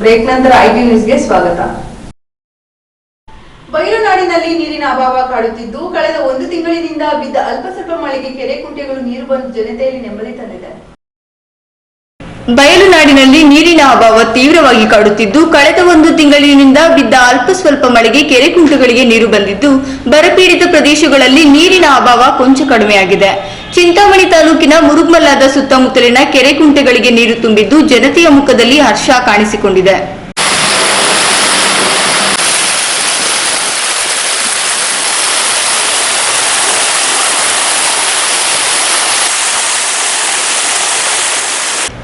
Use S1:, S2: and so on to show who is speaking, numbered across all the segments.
S1: Break ನಂತರ IT ನ್ಯೂಸ್ಗೆ ಸ್ವಾಗತ. ಬಯಲುನಾಡಿನಲ್ಲಿ ನೀರಿನ ಅಭಾವ ಕಾಡುತ್ತಿದ್ದು ಕಳೆದ 1 ತಿಂಗಳಿನಿಂದ ಬಿದ್ದ ಅಲ್ಪ ಸ್ವಲ್ಪ ಮಳೆಗೆ ಕೆರೆ ಕುಂಟೆಗಳು ನೀರು ಬಂದು ಜನತೆಯಲ್ಲಿ ನೆಮ್ಮದಿ ತಂದಿದೆ.
S2: ಬಯಲುನಾಡಿನಲ್ಲಿ ನೀರಿನ ಅಭಾವ ತೀವ್ರವಾಗಿ ಕಾಡುತ್ತಿದ್ದು ಕಳೆದ 1 ತಿಂಗಳಿನಿಂದ ಬಿದ್ದ ಅಲ್ಪ ಸ್ವಲ್ಪ ಮಳೆಗೆ ಕೆರೆ ಕುಂಟೆಗಳಿಗೆ ನೀರು ಬಂದಿದ್ದು ಬರಪೀಡಿತ ಪ್ರದೇಶಗಳಲ್ಲಿ ನೀರಿನ ಅಭಾವ ಕೊಂಚ ಕಡಿಮೆಯಾಗಿದೆ. ಚಿಂತಾಮಣಿ ತಾಲೂಕಿನ ಮುರುಗಮಲ್ಲದ ಸುತ್ತಮುತ್ತಲಿನ ಕೆರೆ ಕುಂಟೆಗಳಿಗೆ ನೀರು ತುಂಬಿದ್ದು ಜನತೆಯ ಮುಖದಲ್ಲಿ ಹರ್ಷ ಕಾಣಿಸಿಕೊಂಡಿದೆ.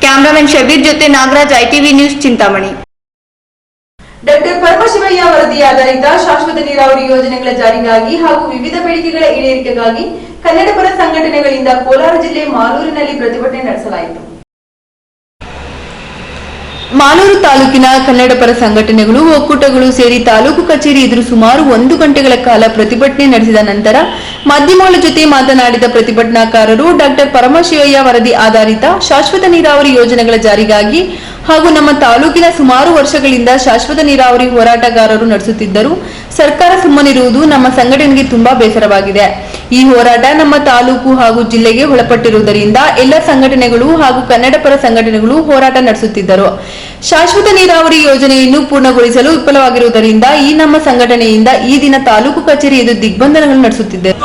S2: ಕ್ಯಾಮರಾಮನ್ ಶಬೀರ್ ಜೊತೆ ನಾಗರಾಜ್, ಐಟಿವಿ ನ್ಯೂಸ್, ಚಿಂತಾಮಣಿ.
S1: ಡಾಕ್ಟರ್ ಪರಮಶಿವಯ್ಯ ವರದಿ ಆಧಾರಿತ ಶಾಶ್ವತ ನೀರಾವರಿ ಯೋಜನೆಗಳ ಜಾರಿಗಾಗಿ ಹಾಗೂ ವಿವಿಧ ಬೇಡಿಕೆಗಳ ಈಡೇರಿಕೆಗಾಗಿ ಕನ್ನಡಪರ ಸಂಘಟನೆಗಳಿಂದ ಕೋಲಾರ ಜಿಲ್ಲೆ ಮಾಲೂರಿನಲ್ಲಿ ಪ್ರತಿಭಟನೆ ನಡೆಸಲಾಯಿತು.
S2: ಮಾಲೂರು ತಾಲೂಕಿನ ಕನ್ನಡಪರ ಸಂಘಟನೆಗಳು, ಒಕ್ಕೂಟಗಳು ಸೇರಿ ತಾಲೂಕು ಕಚೇರಿ ಎದುರು ಸುಮಾರು 1 ಗಂಟೆಗಳ ಕಾಲ ಪ್ರತಿಭಟನೆ ನಡೆಸಿದ ನಂತರ ಮಾಧ್ಯಮಗಳ ಜೊತೆ ಮಾತನಾಡಿದ ಪ್ರತಿಭಟನಾಕಾರರು, ಡಾಕ್ಟರ್ ಪರಮಶಿವಯ್ಯ ವರದಿ ಆಧಾರಿತ ಶಾಶ್ವತ ನೀರಾವರಿ ಯೋಜನೆಗಳ ಜಾರಿಗಾಗಿ ಹಾಗೂ ನಮ್ಮ ತಾಲೂಕಿನ ಸುಮಾರು ವರ್ಷಗಳಿಂದ ಶಾಶ್ವತ ನೀರಾವರಿ ಹೋರಾಟಗಾರರು ನಡೆಸುತ್ತಿದ್ದರು. ಸರ್ಕಾರ ಸುಮ್ಮನಿರುವುದು ನಮ್ಮ ಸಂಘಟನೆಗೆ ತುಂಬಾ ಬೇಸರವಾಗಿದೆ. ಈ ಹೋರಾಟ ನಮ್ಮ ತಾಲೂಕು ಹಾಗೂ ಜಿಲ್ಲೆಗೆ ಒಳಪಟ್ಟಿರುವುದರಿಂದ ಎಲ್ಲ ಸಂಘಟನೆಗಳು ಹಾಗೂ ಕನ್ನಡಪರ ಸಂಘಟನೆಗಳು ಹೋರಾಟ ನಡೆಸುತ್ತಿದ್ದರು. ಶಾಶ್ವತ ನೀರಾವರಿ ಯೋಜನೆಯನ್ನು ಪೂರ್ಣಗೊಳಿಸಲು ವಿಫಲವಾಗಿರುವುದರಿಂದ ಈ ನಮ್ಮ ಸಂಘಟನೆಯಿಂದ ಈ ದಿನ ತಾಲೂಕು ಕಚೇರಿ ಎದುರು ದಿಗ್ಬಂಧನಗಳು ನಡೆಸುತ್ತಿದ್ದೇವೆ.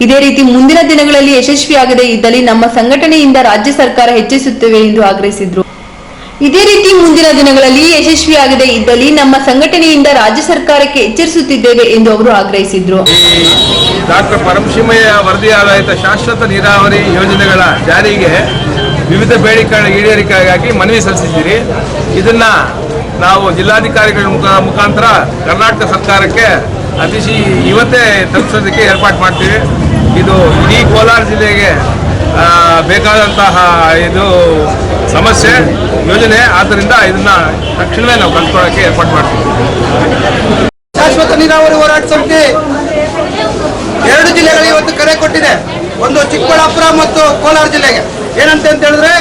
S2: ಇದೇ ರೀತಿ ಮುಂದಿನ ದಿನಗಳಲ್ಲಿ ಯಶಸ್ವಿಯಾಗದೇ ಇದ್ದಲ್ಲಿ ನಮ್ಮ ಸಂಘಟನೆಯಿಂದ ರಾಜ್ಯ ಸರ್ಕಾರ ಹೆಚ್ಚಿಸುತ್ತೇವೆ ಎಂದು ಆಗ್ರಹಿಸಿದ್ರು. ಇದೇ ರೀತಿ ಮುಂದಿನ ದಿನಗಳಲ್ಲಿ ಯಶಸ್ವಿಯಾಗದೇ ಇದ್ದಲ್ಲಿ ನಮ್ಮ ಸಂಘಟನೆಯಿಂದ ರಾಜ್ಯ ಸರ್ಕಾರಕ್ಕೆ ಎಚ್ಚರಿಸುತ್ತಿದ್ದೇವೆ ಎಂದು ಅವರು ಆಗ್ರಹಿಸಿದ್ರು.
S3: ಡಾಕ್ಟರ್ ಪರಮಶಿವಯ್ಯ ವರದಿ ಆಧಾರಿತ ಶಾಶ್ವತ ನೀರಾವರಿ ಯೋಜನೆಗಳ ಜಾರಿಗೆ ವಿವಿಧ ಬೇಡಿಕೆಗಳ ಈಡೇರಿಕೆಗಾಗಿ ಮನವಿ ಸಲ್ಲಿಸಿದ್ದೀರಿ. ಇದನ್ನ ನಾವು ಜಿಲ್ಲಾಧಿಕಾರಿಗಳ ಮುಖಾಂತರ ಕರ್ನಾಟಕ ಸರ್ಕಾರಕ್ಕೆ ಇವತ್ತೇ ತಲುಪಿಸೋದಕ್ಕೆ ಏರ್ಪಾಡು ಮಾಡ್ತೀವಿ. ಇದು ಇಡೀ ಕೋಲಾರ ಜಿಲ್ಲೆಗೆ ಬೇಕಾದಂತಹ ಇದು ಸಮಸ್ಯೆ ಯೋಜನೆ, ಆದ್ದರಿಂದ ಇದನ್ನ ತಕ್ಷಣವೇ ನಾವು ಕಲ್ತ್ಕೊಳ್ಳೋಕೆ ಏರ್ಪಾಡು ಮಾಡ್ತೀವಿ.
S4: ಶಾಶ್ವತ ನೀರಾವರಿ ಹೋರಾಟ ಸಮಿತಿ 2 ಜಿಲ್ಲೆಗಳಿಗೆ ಇವತ್ತು ಕರೆ ಕೊಟ್ಟಿದೆ. ಒಂದು ಚಿಕ್ಕಬಳ್ಳಾಪುರ ಮತ್ತು ಕೋಲಾರ ಜಿಲ್ಲೆಗೆ. ಏನಂತ ಹೇಳಿದ್ರೆ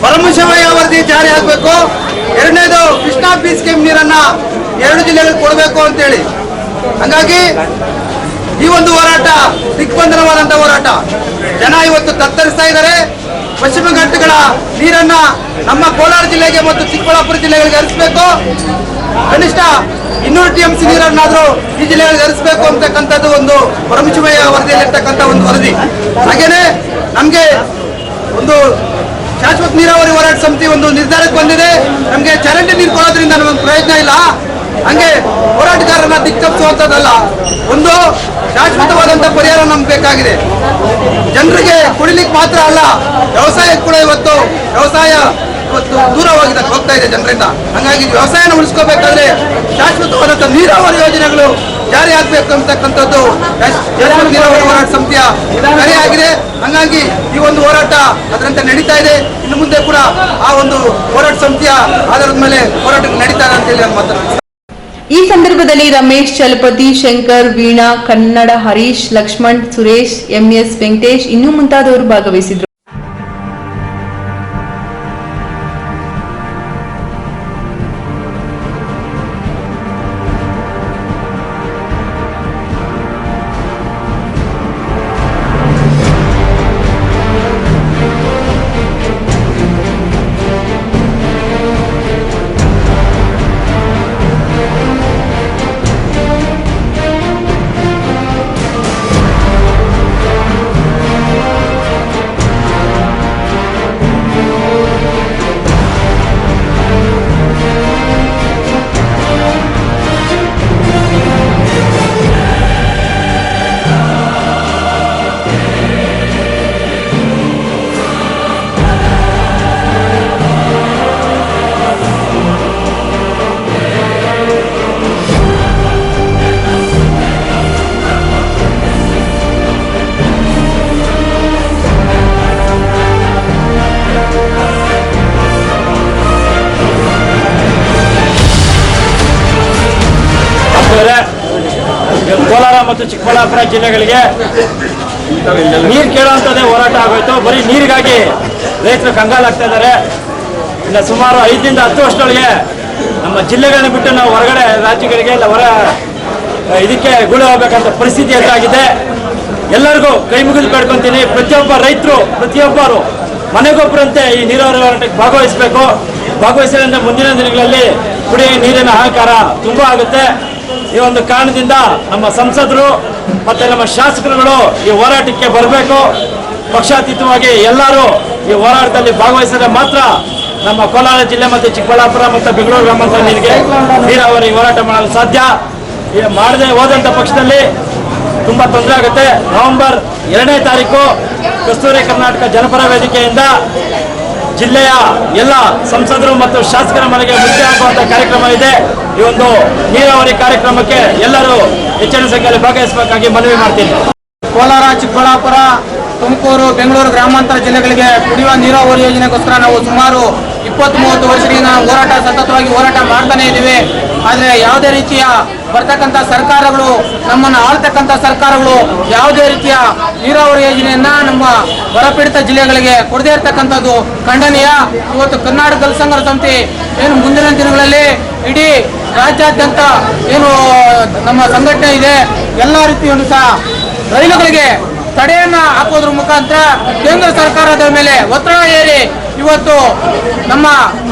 S4: ಪರಮಶಿವಯ್ಯ ವರದಿ ಜಾರಿ ಆಗಬೇಕು. ಎರಡನೇದು ಕೃಷ್ಣಾ ಬಿ ಸ್ಕೀಮ್ ನೀರನ್ನ 2 ಜಿಲ್ಲೆಗಳಿಗೆ ಕೊಡಬೇಕು ಅಂತೇಳಿ. ಹಾಗಾಗಿ ಈ ಒಂದು ಹೋರಾಟ ದಿಗ್ಬಂಧನವಾದಂತಹ ಹೋರಾಟ. ಜನ ಇವತ್ತು ತತ್ತರಿಸ್ತಾ ಇದ್ದಾರೆ. ಪಶ್ಚಿಮ ಘಟ್ಟಗಳ ನೀರನ್ನ ನಮ್ಮ ಕೋಲಾರ ಜಿಲ್ಲೆಗೆ ಮತ್ತು ಚಿಕ್ಕಬಳ್ಳಾಪುರ ಜಿಲ್ಲೆಗಳಿಗೆ ಹರಿಸಬೇಕು. ಕನಿಷ್ಠ 200 TMC ನೀರನ್ನಾದ್ರೂ ಈ ಜಿಲ್ಲೆಗಳಿಗೆ ಹರಿಸಬೇಕು ಅಂತಕ್ಕಂಥದ್ದು ಒಂದು ಪರಮಶಿವಯ್ಯ ವರದಿಯಲ್ಲಿರ್ತಕ್ಕಂಥ ಒಂದು ವರದಿ. ಹಾಗೇನೆ ನಮ್ಗೆ ಒಂದು ಶಾಶ್ವತ ನೀರಾವರಿ ಹೋರಾಟ ಸಮಿತಿ ಒಂದು ನಿರ್ಧಾರಕ್ಕೆ ಬಂದಿದೆ. ನಮ್ಗೆ ಚರಂಡಿ ನೀರು ಕೊಡೋದ್ರಿಂದ ನಮಗೆ ಪ್ರಯೋಜನ ಇಲ್ಲ. ಹಂಗೆ ಹೋರಾಟಗಾರರನ್ನ ದಿಕ್ಕಪ್ಪಿಸುವಂತದ್ದಲ್ಲ, ಒಂದು ಶಾಶ್ವತವಾದಂತ ಪರಿಹಾರ ನಮ್ಗೆ ಬೇಕಾಗಿದೆ. ಜನರಿಗೆ ಕುಡಿಲಿಕ್ಕೆ ಮಾತ್ರ ಅಲ್ಲ, ವ್ಯವಸಾಯಕ್ಕೆ ಕೂಡ ಇವತ್ತು ದೂರವಾಗಿ ಹೋಗ್ತಾ ಇದೆ ಜನರಿಂದ. ಹಾಗಾಗಿ ವ್ಯವಸಾಯನ ಉಳಿಸ್ಕೋಬೇಕಾದ್ರೆ ಶಾಶ್ವತವಾದಂತ ನೀರಾವರಿ ಯೋಜನೆಗಳು ಜಾರಿ ಆಗ್ಬೇಕು ಅಂತಕ್ಕಂಥದ್ದು ಶಾಶ್ವತ ನೀರಾವರಿ ಹೋರಾಟ ಸಮಿತಿಯ ಕರೆಯಾಗಿದೆ. ಹಾಗಾಗಿ ಈ ಒಂದು ಹೋರಾಟ ಅದರಂತೆ ನಡೀತಾ ಇದೆ. ಇನ್ನು ಮುಂದೆ ಕೂಡ ಆ ಒಂದು ಹೋರಾಟ ಸಮಿತಿಯ ಆಧಾರದ ಮೇಲೆ ಹೋರಾಟ ನಡೀತಾ ಇದೆ ಅಂತ ಹೇಳಿ ನಾನು ಮಾತನಾಡ್ತೀನಿ.
S2: ಈ ಸಂದರ್ಭದಲ್ಲಿ ರಮೇಶ್, ಚಲಪತಿ, ಶಂಕರ್, ವೀಣಾ, ಕನ್ನಡ, ಹರೀಶ್, ಲಕ್ಷ್ಮಣ್, ಸುರೇಶ್, ಎಂಎಸ್, ವೆಂಕಟೇಶ್ ಇನ್ನೂ ಮುಂತಾದವರು ಭಾಗವಹಿಸಿದ್ರು.
S5: ಚಿಕ್ಕಬಳ್ಳಾಪುರ ಜಿಲ್ಲೆಗಳಿಗೆ ನೀರು ಕೇಳುವಂಥದ್ದೇ ಹೋರಾಟ ಆಗೋಯ್ತು. ಬರೀ ನೀರಿಗಾಗಿ ರೈತರು ಕಂಗಾಲಾಗ್ತಾ ಇದ್ದಾರೆ. ಇನ್ನು ಸುಮಾರು 5 ರಿಂದ 10 ವರ್ಷದೊಳಗೆ ನಮ್ಮ ಜಿಲ್ಲೆಗಳನ್ನ ಬಿಟ್ಟು ನಾವು ಹೊರಗಡೆ ರಾಜ್ಯಗಳಿಗೆ ಇಲ್ಲ ಇದಕ್ಕೆ ಗುಳೆ ಹೋಗ್ಬೇಕಂತ ಪರಿಸ್ಥಿತಿ ಎದುರಾಗಿದೆ. ಎಲ್ಲರಿಗೂ ಕೈ ಮುಗಿದು ಬೇಡ್ಕೊಂತೀನಿ, ಪ್ರತಿಯೊಬ್ಬ ರೈತರು ಪ್ರತಿಯೊಬ್ಬರು ಮನೆಗೊಬ್ಬರಂತೆ ಈ ನೀರಾವರಿ ಹೋರಾಟಕ್ಕೆ ಭಾಗವಹಿಸಿದ್ರೆ ಮುಂದಿನ ದಿನಗಳಲ್ಲಿ ಕುಡಿಯುವ ನೀರಿನ ಹಾಹಾಕಾರ ತುಂಬ ಆಗುತ್ತೆ. ಈ ಒಂದು ಕಾರಣದಿಂದ ನಮ್ಮ ಸಂಸದರು ಮತ್ತು ನಮ್ಮ ಶಾಸಕರುಗಳು ಈ ಹೋರಾಟಕ್ಕೆ ಬರಬೇಕು. ಪಕ್ಷಾತೀತವಾಗಿ ಎಲ್ಲರೂ ಈ ಹೋರಾಟದಲ್ಲಿ ಭಾಗವಹಿಸಿದ್ರೆ ಮಾತ್ರ ನಮ್ಮ ಕೋಲಾರ ಜಿಲ್ಲೆ ಮತ್ತು ಚಿಕ್ಕಬಳ್ಳಾಪುರ ಮತ್ತು ಬೆಂಗಳೂರು ಗ್ರಾಮಾಂತರ ನೀರಾವರಿ ಹೋರಾಟ ಮಾಡಲು ಸಾಧ್ಯ. ಮಾಡದೆ ಹೋದಂಥ ಪಕ್ಷದಲ್ಲಿ ತುಂಬ ತೊಂದರೆ ಆಗುತ್ತೆ. ನವೆಂಬರ್ 2ನೇ ತಾರೀಕು ಕಸ್ತೂರಿ ಕರ್ನಾಟಕ ಜನಪರ ವೇದಿಕೆಯಿಂದ ಜಿಲ್ಲೆಯ ಎಲ್ಲ ಸಂಸದರು ಮತ್ತು ಶಾಸಕರ ಮನೆಗೆ ಮುಖ್ಯ ಆಗುವಂಥ ಕಾರ್ಯಕ್ರಮ ಇದೆ. ಈ ಒಂದು ನೀರಾವರಿ ಕಾರ್ಯಕ್ರಮಕ್ಕೆ ಎಲ್ಲರೂ ಹೆಚ್ಚಿನ ಸಂಖ್ಯೆಯಲ್ಲಿ ಭಾಗವಹಿಸಬೇಕಾಗಿ ಮನವಿ ಮಾಡ್ತೀನಿ.
S4: ಕೋಲಾರ, ಚಿಕ್ಕಬಳ್ಳಾಪುರ, ತುಮಕೂರು, ಬೆಂಗಳೂರು ಗ್ರಾಮಾಂತರ ಜಿಲ್ಲೆಗಳಿಗೆ ಕುಡಿಯುವ ನೀರಾವರಿ ಯೋಜನೆಗೋಸ್ಕರ ನಾವು ಸುಮಾರು 20-30 ವರ್ಷಗಳಿಂದ ಸತತವಾಗಿ ಹೋರಾಟ ಮಾಡ್ತಾನೆ ಇದ್ದೀವಿ. ಆದರೆ ಯಾವುದೇ ರೀತಿಯ ಬರ್ತಕ್ಕಂಥ ಸರ್ಕಾರಗಳು, ನಮ್ಮನ್ನು ಆಳ್ತಕ್ಕಂಥ ಸರ್ಕಾರಗಳು ಯಾವುದೇ ರೀತಿಯ ನೀರಾವರಿ ಯೋಜನೆಯನ್ನ ನಮ್ಮ ಬರಪೀಡಿತ ಜಿಲ್ಲೆಗಳಿಗೆ ಕೊಡದೇ ಇರತಕ್ಕಂಥದ್ದು ಖಂಡನೀಯ. ಇವತ್ತು ಕರ್ನಾಟಕ ದಲಿತ ಸಂಘರ್ಷ ಸಮಿತಿ ಏನು ಮುಂದಿನ ದಿನಗಳಲ್ಲಿ ಇಡೀ ರಾಜ್ಯಾದ್ಯಂತ ಏನು ನಮ್ಮ ಸಂಘಟನೆ ಇದೆ, ಎಲ್ಲ ರೀತಿಯನ್ನು ಸಹ ರೈಲುಗಳಿಗೆ ತಡೆಯನ್ನ ಹಾಕೋದ್ರ ಮುಖಾಂತರ ಕೇಂದ್ರ ಸರ್ಕಾರದ ಮೇಲೆ ಒತ್ತಡ ಏರಿ ಇವತ್ತು ನಮ್ಮ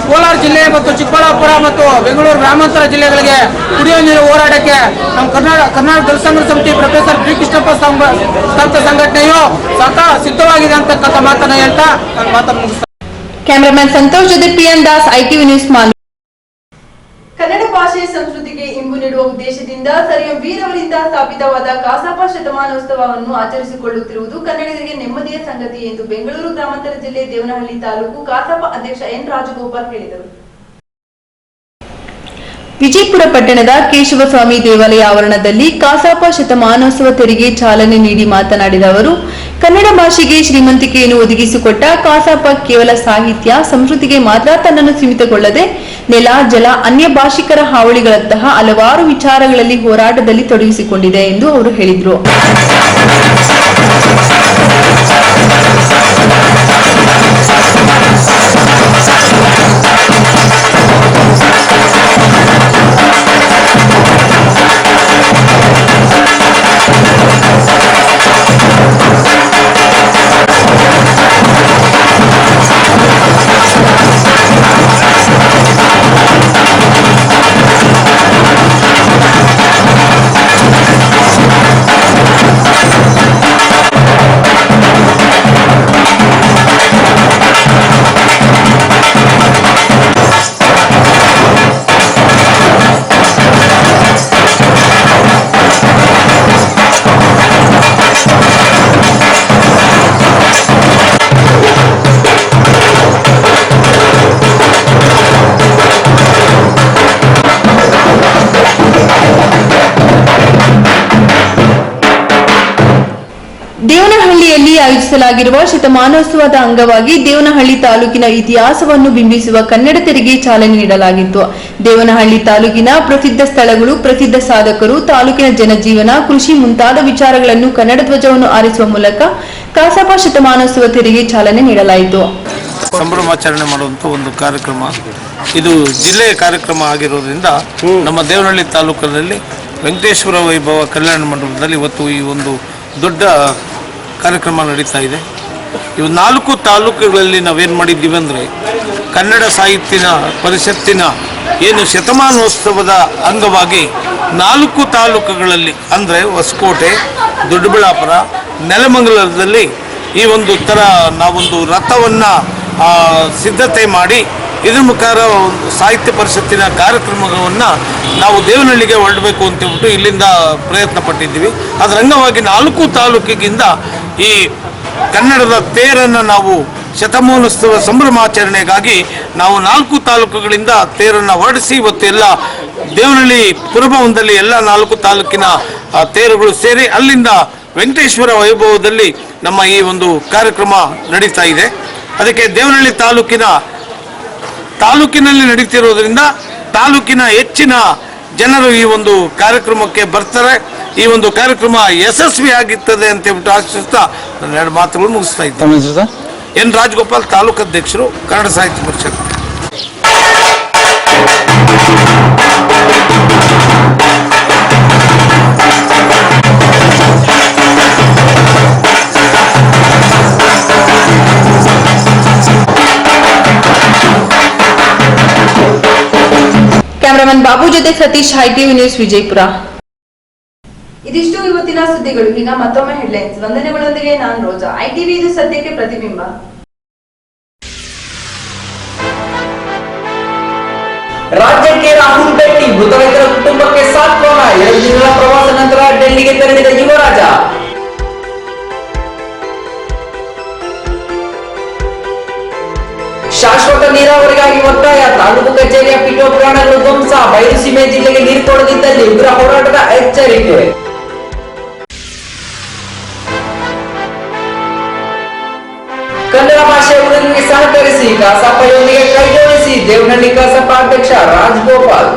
S4: ಕೋಲಾರ ಜಿಲ್ಲೆ ಮತ್ತು ಚಿಕ್ಕಬಳ್ಳಾಪುರ ಮತ್ತು ಬೆಂಗಳೂರು ಗ್ರಾಮಾಂತರ ಜಿಲ್ಲೆಗಳಿಗೆ ಕುಡಿಯುವ ನೀರು ಹೋರಾಟಕ್ಕೆ ನಮ್ಮ ಕರ್ನಾಟಕ ದಲಿತ ಸಂಘರ್ಷ ಸಮಿತಿ ಪ್ರೊಫೆಸರ್ ಬಿ ಕೃಷ್ಣಪ್ಪ ಸಂಘಟನೆಯು ಸ್ವತಃ ಸಿದ್ಧವಾಗಿದೆ ಅಂತಕ್ಕಂಥ ಮಾತನ್ನ ಹೇಳ್ತಾ ನಾನು ಮಾತನ್ನು ಮುಗಿಸ್ತೇನೆ.
S2: ಕ್ಯಾಮರಾಮನ್ ಸಂತೋಷ್ ಜೊತೆ PN Das, ITV news Malur.
S1: Kannada ಭಾಷೆ ಸಂಸ್ಕೃತಿಗೆ ಇಂಬು ನೀಡುವ ಉದ್ದೇಶದಿಂದ ಸರ್ ಎಂ ವೀರ್ ಅವರಿಂದ ಸ್ಥಾಪಿತವಾದ ಕಸಾಪ ಶತಮಾನೋತ್ಸವವನ್ನು ಆಚರಿಸಿಕೊಳ್ಳುತ್ತಿರುವುದು ಕನ್ನಡಿಗರಿಗೆ ನೆಮ್ಮದಿಯ ಸಂಗತಿ ಎಂದು ಬೆಂಗಳೂರು ಗ್ರಾಮಾಂತರ ಜಿಲ್ಲೆ ದೇವನಹಳ್ಳಿ ತಾಲೂಕು ಕಸಾಪ ಅಧ್ಯಕ್ಷ ಎನ್ ರಾಜಗೋಪಾಲ್ ಹೇಳಿದರು.
S2: ವಿಜಯಪುರ ಪಟ್ಟಣದ ಕೇಶವಸ್ವಾಮಿ ದೇವಾಲಯ ಆವರಣದಲ್ಲಿ ಕಸಾಪ ಶತಮಾನೋತ್ಸವ ತೆರಿಗೆ ಚಾಲನೆ ನೀಡಿ ಮಾತನಾಡಿದ ಅವರು, ಕನ್ನಡ ಭಾಷೆಗೆ ಶ್ರೀಮಂತಿಕೆಯನ್ನು ಒದಗಿಸಿಕೊಟ್ಟ ಕಸಾಪ ಕೇವಲ ಸಾಹಿತ್ಯ ಸಂಸ್ಕೃತಿಗೆ ಮಾತ್ರ ತನ್ನನ್ನು ಸೀಮಿತಗೊಳ್ಳದೆ ನೆಲ, ಜಲ, ಅನ್ಯ ಭಾಷಿಕರ ಹಾವಳಿಗಳಂತಹ ಹಲವಾರು ವಿಚಾರಗಳಲ್ಲಿ ಹೋರಾಟದಲ್ಲಿ ತೊಡಗಿಸಿಕೊಂಡಿದೆ ಎಂದು ಅವರು ಹೇಳಿದರು. ದೇವನಹಳ್ಳಿಯಲ್ಲಿ ಆಯೋಜಿಸಲಾಗಿರುವ ಶತಮಾನೋತ್ಸವದ ಅಂಗವಾಗಿ ದೇವನಹಳ್ಳಿ ತಾಲೂಕಿನ ಇತಿಹಾಸವನ್ನು ಬಿಂಬಿಸುವ ಕನ್ನಡ ತೆರಿಗೆ ಚಾಲನೆ ನೀಡಲಾಗಿತ್ತು. ದೇವನಹಳ್ಳಿ ತಾಲೂಕಿನ ಪ್ರಸಿದ್ಧ ಸ್ಥಳಗಳು, ಪ್ರಸಿದ್ಧ ಸಾಧಕರು, ತಾಲೂಕಿನ ಜನಜೀವನ, ಕೃಷಿ ಮುಂತಾದ ವಿಚಾರಗಳನ್ನು ಕನ್ನಡ ಧ್ವಜವನ್ನು ಆರಿಸುವ ಮೂಲಕ ಕಸಾಪ ಶತಮಾನೋತ್ಸವ ತೆರಿಗೆ ಚಾಲನೆ ನೀಡಲಾಯಿತು.
S6: ಸಂಭ್ರಮಾಚರಣೆ ಮಾಡುವಂಥ ಒಂದು ಕಾರ್ಯಕ್ರಮ ಇದು. ಜಿಲ್ಲೆಯ ಕಾರ್ಯಕ್ರಮ ಆಗಿರೋದ್ರಿಂದ ನಮ್ಮ ದೇವನಹಳ್ಳಿ ತಾಲೂಕಿನಲ್ಲಿ ವೆಂಕಟೇಶ್ವರ ವೈಭವ ಕಲ್ಯಾಣ ಮಂಟಪದಲ್ಲಿ ಇವತ್ತು ಈ ಒಂದು ದೊಡ್ಡ ಕಾರ್ಯಕ್ರಮ ನಡೀತಾ ಇದೆ. ಇವು 4 ತಾಲೂಕುಗಳಲ್ಲಿ ನಾವೇನು ಮಾಡಿದ್ದೀವಿ ಅಂದರೆ, ಕನ್ನಡ ಸಾಹಿತ್ಯನ ಪರಿಷತ್ತಿನ ಏನು ಶತಮಾನೋತ್ಸವದ ಅಂಗವಾಗಿ 4 ತಾಲೂಕುಗಳಲ್ಲಿ ಅಂದರೆ ಹೊಸಕೋಟೆ, ದೊಡ್ಡಬಳ್ಳಾಪುರ, ನೆಲಮಂಗಲದಲ್ಲಿ ಈ ಒಂದು ಥರ ನಾವೊಂದು ರಥವನ್ನು ಸಿದ್ಧತೆ ಮಾಡಿ ಇದ್ರ ಮುಖಾಂತರ ಸಾಹಿತ್ಯ ಪರಿಷತ್ತಿನ ಕಾರ್ಯಕ್ರಮವನ್ನು ನಾವು ದೇವನಹಳ್ಳಿಗೆ ಹೊರಡಬೇಕು ಅಂತೇಳ್ಬಿಟ್ಟು ಇಲ್ಲಿಂದ ಪ್ರಯತ್ನ ಪಟ್ಟಿದ್ದೀವಿ. ಅದರ ಅಂಗವಾಗಿ 4 ತಾಲೂಕಿಗಿಂದ ಈ ಕನ್ನಡದ ತೇರನ್ನು ನಾವು ಶತಮಾನೋತ್ಸವ ಸಂಭ್ರಮಾಚರಣೆಗಾಗಿ ನಾವು 4 ತಾಲೂಕುಗಳಿಂದ ತೇರನ್ನು ಹೊರಡಿಸಿ ಇವತ್ತು ಎಲ್ಲ ದೇವನಹಳ್ಳಿ ಪುರಭವನದಲ್ಲಿ ಎಲ್ಲ 4 ತಾಲೂಕಿನ ತೇರುಗಳು ಸೇರಿ ಅಲ್ಲಿಂದ ವೆಂಕಟೇಶ್ವರ ವೈಭವದಲ್ಲಿ ನಮ್ಮ ಈ ಒಂದು ಕಾರ್ಯಕ್ರಮ ನಡೀತಾ ಇದೆ. ಅದಕ್ಕೆ ದೇವನಹಳ್ಳಿ ತಾಲೂಕಿನಲ್ಲಿ ನಡೀತಿರೋದ್ರಿಂದ ತಾಲೂಕಿನ ಹೆಚ್ಚಿನ ಜನರು ಈ ಒಂದು ಕಾರ್ಯಕ್ರಮಕ್ಕೆ ಬರ್ತಾರೆ. ಈ ಒಂದು ಕಾರ್ಯಕ್ರಮ ಯಶಸ್ವಿ ಆಗಿರ್ತದೆ ಅಂತ ಹೇಳ್ಬಿಟ್ಟು ಆಶಿಸ್ತಾ ನನ್ನ ಎರಡು ಮಾತುಗಳು ಮುಗಿಸ್ತಾ ಇದ್ದೇನೆ. ಎನ್ ರಾಜಗೋಪಾಲ್, ತಾಲೂಕು ಅಧ್ಯಕ್ಷರು, ಕನ್ನಡ ಸಾಹಿತ್ಯ ಪರಿಷತ್.
S2: ಕ್ಯಾಮರಾಮನ್ ಬಾಬು ಜೊತೆ ಸತೀಶ್, ITV ನ್ಯೂಸ್, ವಿಜಯಪುರ.
S1: ಇದಿಷ್ಟು ಇವತ್ತಿನ ಸುದ್ದಿಗಳು. ಈಗ ಮತ್ತೊಮ್ಮೆ ಹೆಡ್ಲೈನ್ಸ್. ವಂದನೆಗಳೊಂದಿಗೆ ನಾನು ರೋಜಾ. ITV, ಇದು ಸತ್ಯಕ್ಕೆ ಪ್ರತಿಬಿಂಬ.
S7: ರಾಜ್ಯಕ್ಕೆ ರಾಹುಲ್ ಭೇಟಿ, ಮೃತ ರೈತರ ಕುಟುಂಬಕ್ಕೆ ಸಾಂತ್ವನ. 2 ದಿನಗಳ ಪ್ರವಾಸ ನಂತರ ಡೆಲ್ಲಿಗೆ ತೆರಳಿದ ಯುವರಾಜ. ಶಾಶ್ವತ ನೀರಾವರಿಗಾಗಿ ಒತ್ತಾಯ, ತಾಲೂಕು ಕಚೇರಿಯ ಪೀಠೋಪಕರಣಗಳು ಧ್ವಂಸ. ಬಯಲುಸೀಮೆ ಜಿಲ್ಲೆಗೆ ನೀರು ಕೊಡದಿದ್ದಲ್ಲಿ ಉಗ್ರ ಹೋರಾಟದ ಎಚ್ಚರಿಕೆ. ಕನ್ನಡ ಭಾಷೆ ಉಳಿವಿಗೆ ಸಹಕರಿಸಿ, ಕಸಾಪಯೊಂದಿಗೆ ಕೈಜೋಡಿಸಿ. ದೇವನಹಳ್ಳಿ ಕಸಾಪ ಅಧ್ಯಕ್ಷ ರಾಜಗೋಪಾಲ್.